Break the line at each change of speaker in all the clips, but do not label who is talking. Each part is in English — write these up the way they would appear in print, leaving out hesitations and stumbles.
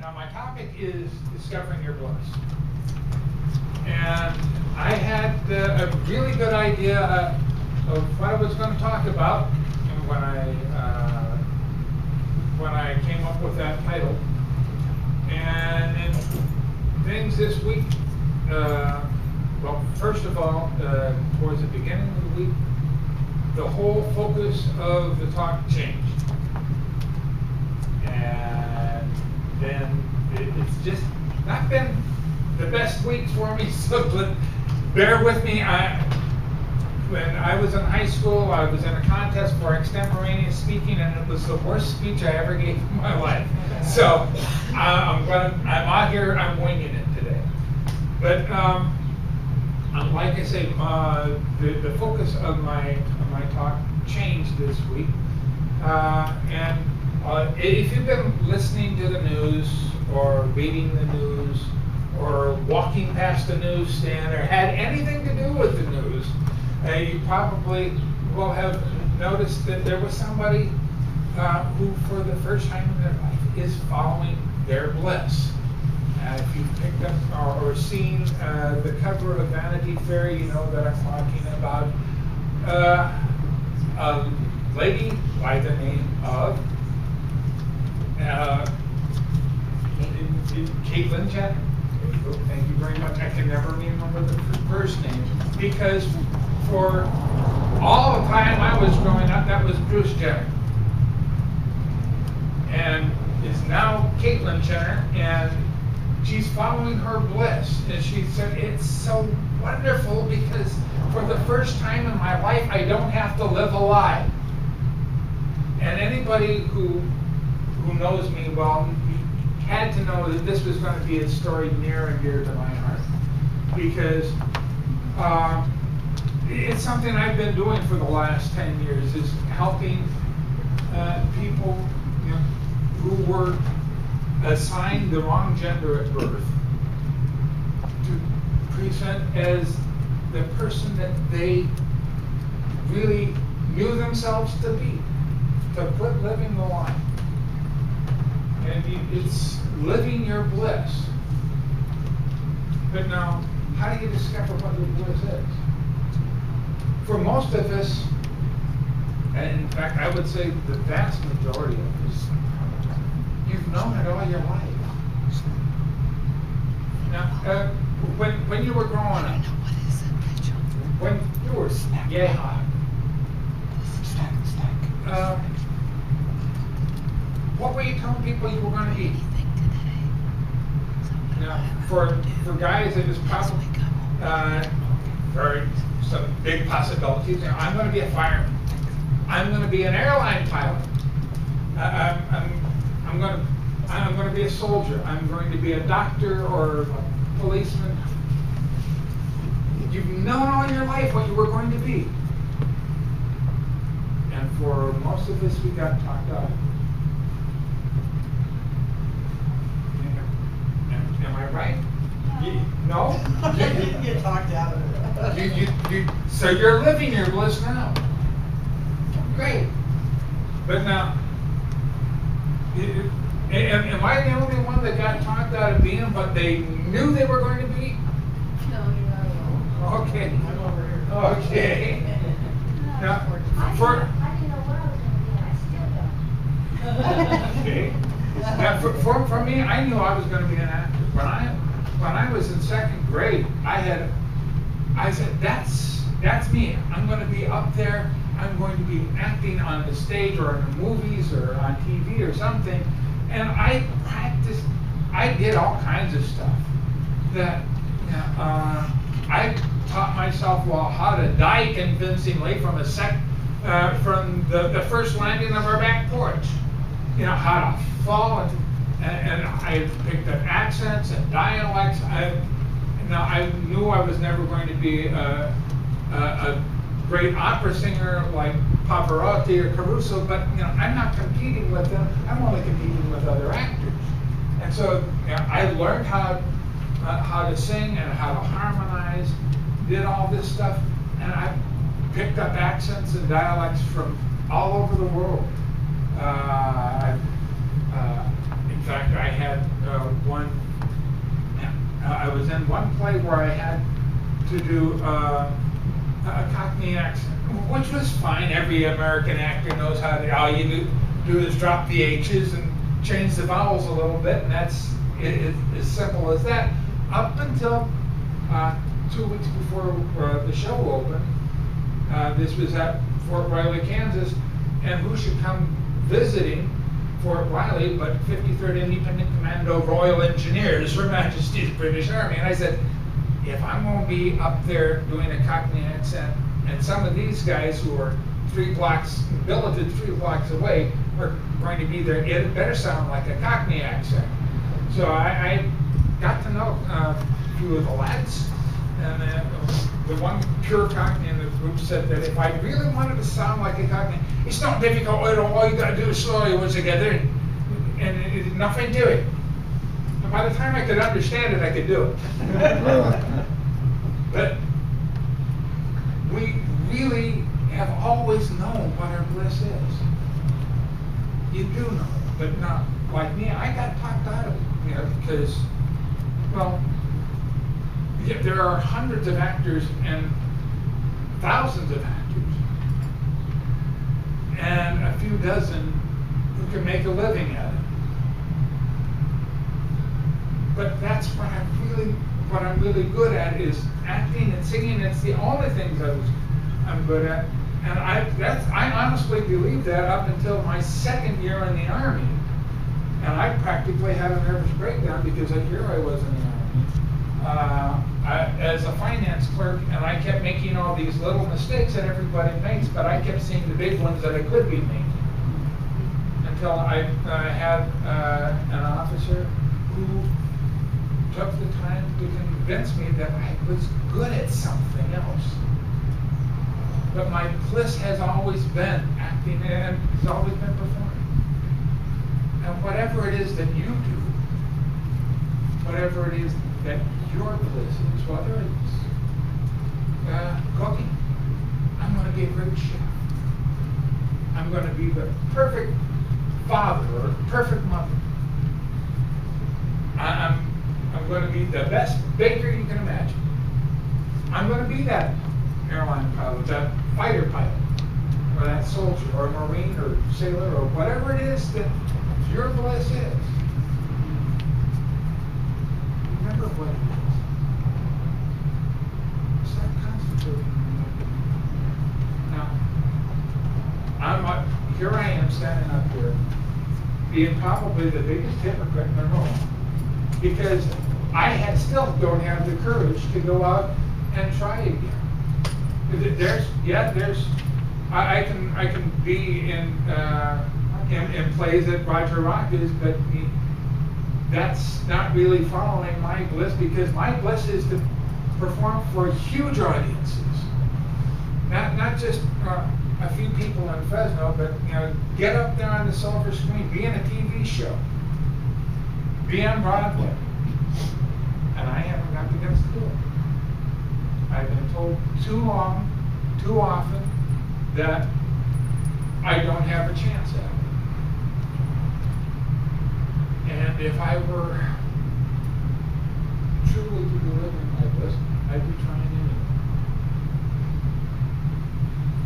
Now my topic is discovering your bliss. And I had a really good idea of what I was going to talk about when I came up with that title. And in things this week, well, first of all, towards the beginning of the week, the whole focus of the talk changed. And then it's just not been the best week for me, so bear with me. When I was in high school, I was in a contest for extemporaneous speaking, and it was the worst speech I ever gave in my life. So I'm out here, I'm winging it today. But like I say, the focus of my talk changed this week. And if you've been listening to the news, or reading the news, or walking past the newsstand, or had anything to do with the news, you probably will have noticed that there was somebody who, for the first time in their life, is following their bliss. If you've picked up or seen the cover of Vanity Fair, you know that I'm talking about a lady by the name of Caitlyn Jenner. Thank you very much. I can never remember the first name, because for all the time I was growing up, that was Bruce Jenner. And it's now Caitlyn Jenner, and she's following her bliss. And she said, it's so wonderful because for the first time in my life, I don't have to live a lie. And anybody who knows me well had to know that this was going to be a story near and dear to my heart, because it's something I've been doing for the last 10 years, is helping people, you know, who were assigned the wrong gender at birth to present as the person that they really knew themselves to be, to quit living the lie. And it's living your bliss. But now, how do you discover what your bliss is? For most of us, and in fact, I would say the vast majority of us, you've known it all your life. Now, when you were growing up, when you were what were you telling people you were going to eat? Now, for guys, it was probably some big possibilities. You know, I'm going to be a fireman. I'm going to be an airline pilot. I'm going to be a soldier. I'm going to be a doctor or a policeman. You've known all your life what you were going to be. And for most of us, we got talked out. Am I right? No?
You didn't get talked out of it.
So you're living your bliss now. Great. But now, am I the only one that got talked out of being what they knew they were going to be?
No, you're not alone.
Okay.
I'm over here.
Okay. Now,
I didn't know what I was going to be, and I still don't.
okay. Now, for me, I knew I was going to be an actor. When I was in second grade, I said, that's me. I'm going to be up there. I'm going to be acting on the stage or in the movies or on TV or something. And I practiced. I did all kinds of stuff. That I taught myself how to die convincingly from the first landing of our back porch. You know, how to fall, and I picked up accents and dialects. Now I knew I was never going to be a great opera singer like Pavarotti or Caruso, but you know, I'm not competing with them. I'm only competing with other actors. And so I learned how to sing and how to harmonize, did all this stuff, and I picked up accents and dialects from all over the world. In fact, I had one play where I had to do a Cockney accent, which was fine. Every American actor knows how to. All you do is drop the H's and change the vowels a little bit, and that's as simple as that. Up until 2 weeks before the show opened, this was at Fort Riley, Kansas, and who should come visiting Fort Riley but 53rd Independent Commando Royal Engineers, Her Majesty's British Army. And I said, if I'm going to be up there doing a Cockney accent, and some of these guys who are billeted 3 blocks away are going to be there, it better sound like a Cockney accent. So I got to know a few of the lads, and the one pure Cockney in the group said that if I really wanted to sound like a Cockney, it's not difficult at all. All you got to do is slow your words together, and it's nothing to it. And by the time I could understand it, I could do it. But we really have always known what our bliss is. You do know, but not like me. I got talked out of it, because, well, there are hundreds of actors and thousands of actors, and a few dozen who can make a living at it. But that's what I'm really good at, is acting and singing. It's the only things I'm good at, and I honestly believe that up until my 2nd year in the Army, and I practically had a nervous breakdown because here I was in the Army as a finance clerk, and I kept making all these little mistakes that everybody makes, but I kept seeing the big ones that I could be making, until I had an officer who took the time to convince me that I was good at something else. But my bliss has always been acting, and has always been performing. And whatever it is that you do, whatever it is that your bliss is, whether it's cooking, I'm going to be a great chef. I'm going to be the perfect father or perfect mother. I'm going to be the best baker you can imagine. I'm going to be that airline pilot, that fighter pilot, or that soldier, or Marine, or sailor, or whatever it is that your bliss is. Remember what it is. Start concentrating on it. Now, here I am standing up here, being probably the biggest hypocrite in the room, because I still don't have the courage to go out and try again. I can be in plays that Roger Rock is, but that's not really following my bliss, because my bliss is to perform for huge audiences, not just a few people in Fresno, but get up there on the silver screen, be in a TV show, be on Broadway, and I haven't got the guts to do it. I've been told too long, too often, that I don't have a chance at it. And if I were truly to be living like this, I'd be trying anyway.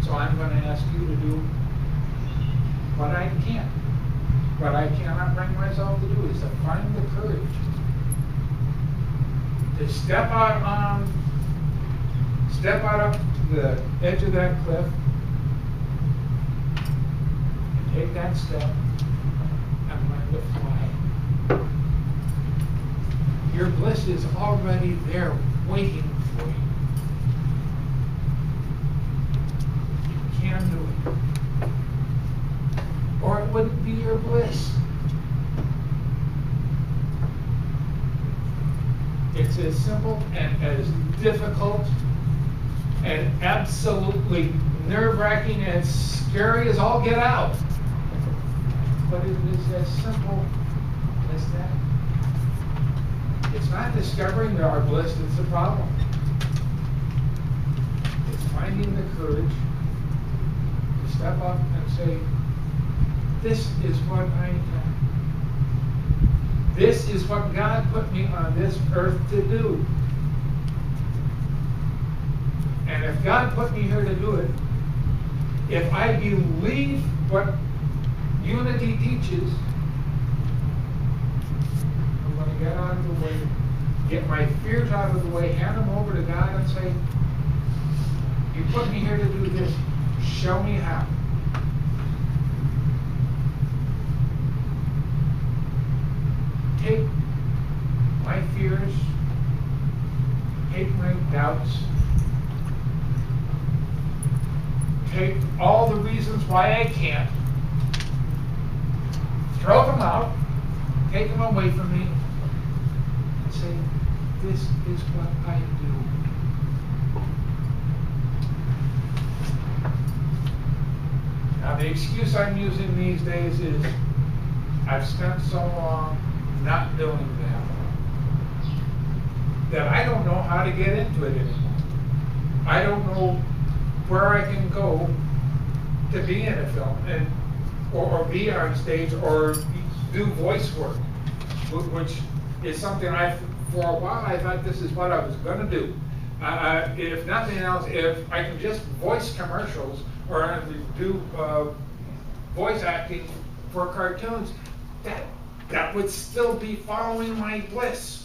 So I'm going to ask you to do what I can. What I cannot bring myself to do is to find the courage to step out up to the edge of that cliff and take that step and learn to fly. Your bliss is already there waiting for you. You can do it. Or it wouldn't be your bliss. It's as simple and as difficult and absolutely nerve-wracking and scary as all get out. But it is as simple as that. It's not discovering our bliss that's the problem. It's finding the courage to step up and say, this is what I am. This is what God put me on this earth to do. And if God put me here to do it, if I believe what unity teaches, I'm going to get out of the way, get my fears out of the way, hand them over to God and say, you put me here to do this, show me how. Take my fears, take my doubts, take all the reasons why I can't, throw them out, take them away from me, and say, this is what I do. Now the excuse I'm using these days is, I've spent so long not doing that I don't know how to get into it anymore. I don't know where I can go to be in a film or be on stage or do voice work, which is something for a while I thought this is what I was going to do. If nothing else, if I can just voice commercials or do voice acting for cartoons, that would still be following my bliss.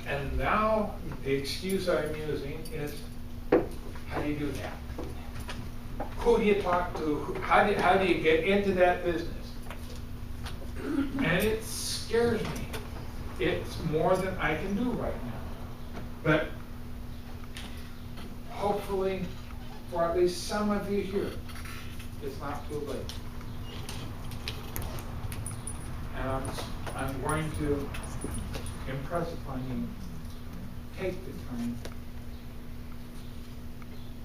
And now the excuse I'm using is, how do you do that? Who do you talk to? How do you get into that business? And it scares me. It's more than I can do right now. But hopefully, for at least some of you here, it's not too late. And I'm going to impress upon you, take the time.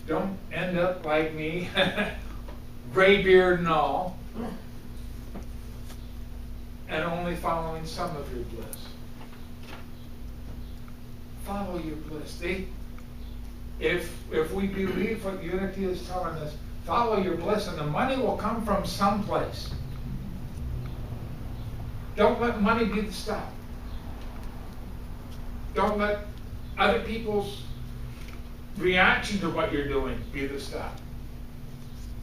Don't end up like me, gray beard and all, and only following some of your bliss. Follow your bliss. If we believe what unity is telling us, follow your bliss and the money will come from someplace. Don't let money be the stop. Don't let other people's reaction to what you're doing be the stop.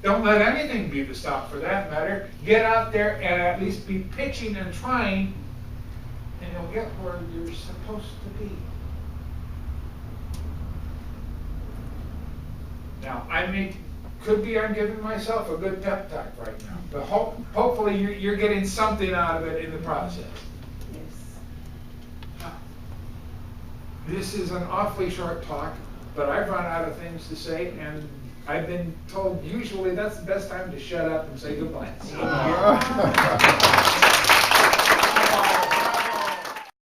Don't let anything be the stop for that matter. Get out there and at least be pitching and trying, and you'll get where you're supposed to be. Now, could be I'm giving myself a good pep talk right now, but hopefully you're getting something out of it in the process. This is an awfully short talk, but I've run out of things to say, and I've been told usually that's the best time to shut up and say goodbye.